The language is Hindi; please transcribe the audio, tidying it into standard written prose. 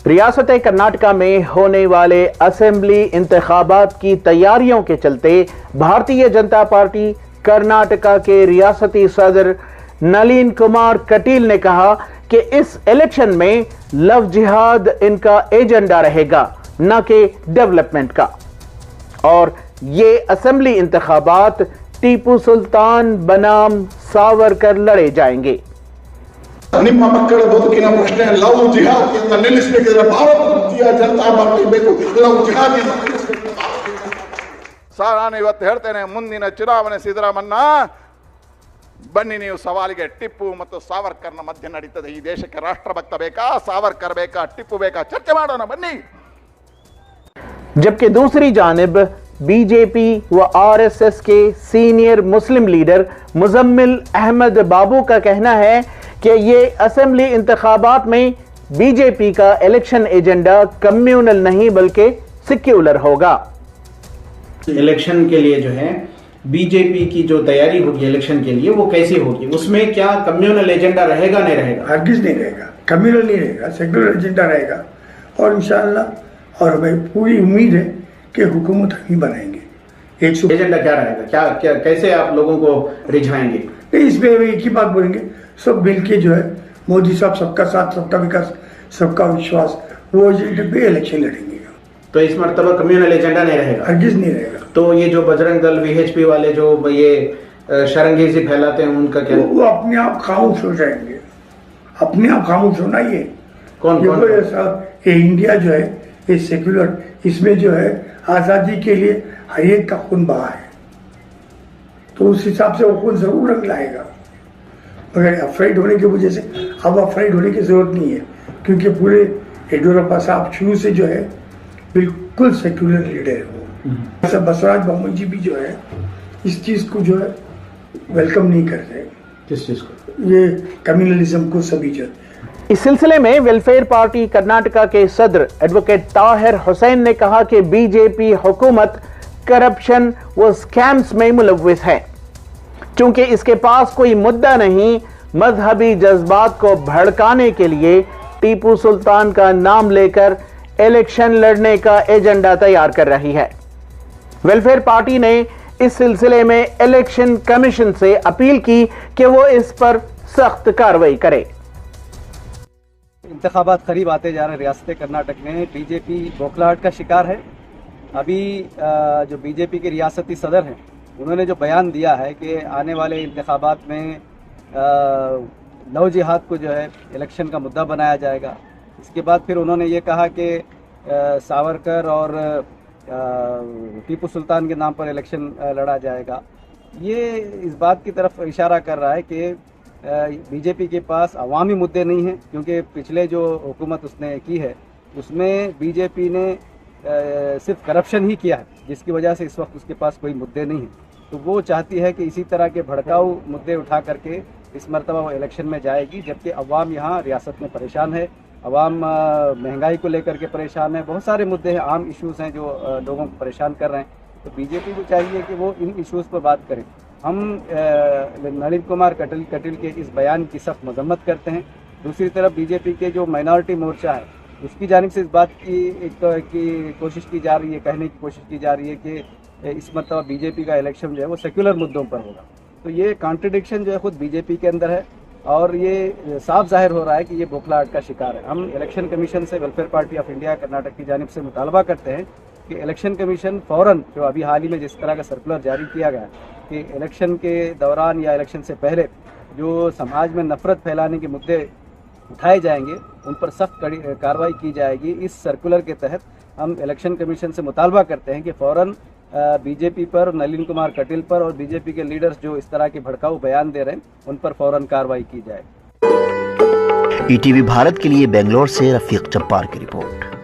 रियासत कर्नाटका में होने वाले असेंबली इंतखाबात की तैयारियों के चलते भारतीय जनता पार्टी कर्नाटका के रियासती सदर नलीन कुमार कटील ने कहा कि इस इलेक्शन में लव जिहाद इनका एजेंडा रहेगा, न कि डेवलपमेंट का। और ये असेंबली इंतखाबात टीपू सुल्तान बनाम सावरकर लड़े जाएंगे। ನಿಮ್ಮ ಮಕ್ಕಳ ಬದುಕಿನ ಪ್ರಶ್ನೆ ಲವ್ ಜಿಹಾದ್ ಅಂತ ನಿಲ್ಲಿಸಬೇಕಿದ್ರೆ ಭಾರತೀಯ ಜನತಾ ಪಾರ್ಟಿ ಬೇಕು. ಲವ್ ಜಿಹಾದ್ ಸರ್, ನಾನು ಇವತ್ತು ಹೇಳ್ತೇನೆ, ಮುಂದಿನ ಚುನಾವಣೆ ಸಿದ್ದರಾಮಣ್ಣ ಬನ್ನಿ, ನೀವು ಸವಾಲಿಗೆ ಟಿಪ್ಪು ಮತ್ತು ಸಾವರ್ಕರ್ನ ಮಧ್ಯೆ ನಡೀತದೆ. ಈ ದೇಶಕ್ಕೆ ರಾಷ್ಟ್ರಭಕ್ತ ಬೇಕಾ, ಸಾವರ್ಕರ್ ಬೇಕಾ, ಟಿಪ್ಪು ಬೇಕಾ, ಚರ್ಚೆ ಮಾಡೋಣ ಬನ್ನಿ। जबकि दूसरी जानिब बीजेपी व आरएसएस के सीनियर मुस्लिम लीडर मुजम्मिल अहमद बाबू का कहना है कि ये असेंबली इंतखाबात में बीजेपी का इलेक्शन एजेंडा कम्युनल नहीं बल्कि सेक्युलर होगा। इलेक्शन के लिए जो है बीजेपी की जो तैयारी होगी इलेक्शन के लिए वो कैसी होगी, उसमें क्या कम्युनल एजेंडा रहेगा नहीं रहेगा? हरगिज नहीं रहेगा, कम्युनल नहीं रहेगा, सेक्युलर एजेंडा रहेगा। और इंशाअल्लाह और हमें पूरी उम्मीद है कि हुकूमत हम ही बनाएंगे। एजेंडा क्या रहेगा, क्या क्या कैसे आप लोगों को रिझाएंगे? इसमें एक ही बात बोलेंगे, सब मिलके जो है मोदी साहब सबका साथ सबका विकास सबका विश्वास, वो एजेंडे पे इलेक्शन लड़ेंगे। तो इस मरतबा कम्युनल एजेंडा नहीं रहेगा, हरगिज नहीं रहेगा। तो ये जो बजरंग दल वीएचपी वाले जो ये शरंगेजी फैलाते हैं उनका क्या? वो अपने आप खामोश हो जाएंगे, अपने आप खामोश होना। ये कौन ये इंडिया जो है ये सेक्युलर, इसमें जो है आजादी के लिए हर एक का खून बहा है, तो उस हिसाब से वो खून जरूर रंग लाएगा। मगर अफ्रेड होने की वजह से अब अफ्रेड होने की जरूरत नहीं है, क्योंकि पूरे येडियुरप्पा साहब शुरू से जो है बिल्कुल सेक्युलर लीडर है वो। ऐसा बसवराज बोम्मई जी भी जो है इस चीज को जो है वेलकम नहीं करते। किस चीज को? ये कम्युनलिज्म को सभी जो। इस सिलसिले में वेलफेयर पार्टी कर्नाटका के सदर एडवोकेट ताहिर हुसैन ने कहा कि बीजेपी हुकूमत करप्शन व स्कैम्स में मुलव्विस है। चूंकि इसके पास कोई मुद्दा नहीं, मजहबी जज्बात को भड़काने के लिए टीपू सुल्तान का नाम लेकर इलेक्शन लड़ने का एजेंडा तैयार कर रही है। वेलफेयर पार्टी ने इस सिलसिले में इलेक्शन कमीशन से अपील की कि वो इस पर सख्त कार्रवाई करे। इंतखाबात करीब आते जा रहे हैं रियासत कर्नाटक में, बीजेपी बौखलाहट का शिकार है। अभी जो बीजेपी के रियासती सदर हैं उन्होंने जो बयान दिया है कि आने वाले इंतखाबात में लव जिहाद को जो है इलेक्शन का मुद्दा बनाया जाएगा। इसके बाद फिर उन्होंने ये कहा कि सावरकर और टीपू सुल्तान के नाम पर इलेक्शन लड़ा जाएगा। ये इस बात की तरफ इशारा कर रहा है कि बीजेपी के पास अवामी मुद्दे नहीं हैं, क्योंकि पिछले जो हुकूमत उसने की है उसमें बीजेपी ने सिर्फ करप्शन ही किया है, जिसकी वजह से इस वक्त उसके पास कोई मुद्दे नहीं हैं। तो वो चाहती है कि इसी तरह के भड़काऊ मुद्दे उठा करके इस मरतबा वो इलेक्शन में जाएगी, जबकि अवाम यहाँ रियासत में परेशान है। अवाम महंगाई को लेकर के परेशान है, बहुत सारे मुद्दे हैं, आम इश्यूज़ हैं जो लोगों को परेशान कर रहे हैं। तो बीजेपी को चाहिए कि वो इन इश्यूज़ पर बात करें। हम नलीन कुमार कटील के इस बयान की सख्त मजम्मत करते हैं। दूसरी तरफ बीजेपी के जो माइनॉरिटी मोर्चा है उसकी जानिब से इस बात की कोशिश की जा रही है, कहने की कोशिश की जा रही है कि इस मरतबा बीजेपी का इलेक्शन जो है वो सेक्युलर मुद्दों पर होगा। तो ये कॉन्ट्रडिक्शन जो है खुद बीजेपी के अंदर है और ये साफ जाहिर हो रहा है कि ये बौखलाहट का शिकार है। हम इलेक्शन कमीशन से welfare party of India Karnataka की जानिब से मुतालबा करते हैं कि इलेक्शन कमीशन फ़ौरन, जो अभी हाल ही में जिस तरह का सर्कुलर जारी किया गया कि इलेक्शन के दौरान या इलेक्शन से पहले जो समाज में नफरत फैलाने के मुद्दे उठाए जाएंगे उन पर सख्त कार्रवाई की जाएगी। इस सर्कुलर के तहत हम इलेक्शन कमीशन से मुतालबा करते हैं कि फ़ौरन बीजेपी पर, नलीन कुमार कटील पर और बीजेपी के लीडर्स जो इस तरह के भड़काऊ बयान दे रहे हैं उन पर फ़ौरन कार्रवाई की जाए। ईटीवी भारत के लिए बेंगलोर से रफीक जब्बार की रिपोर्ट।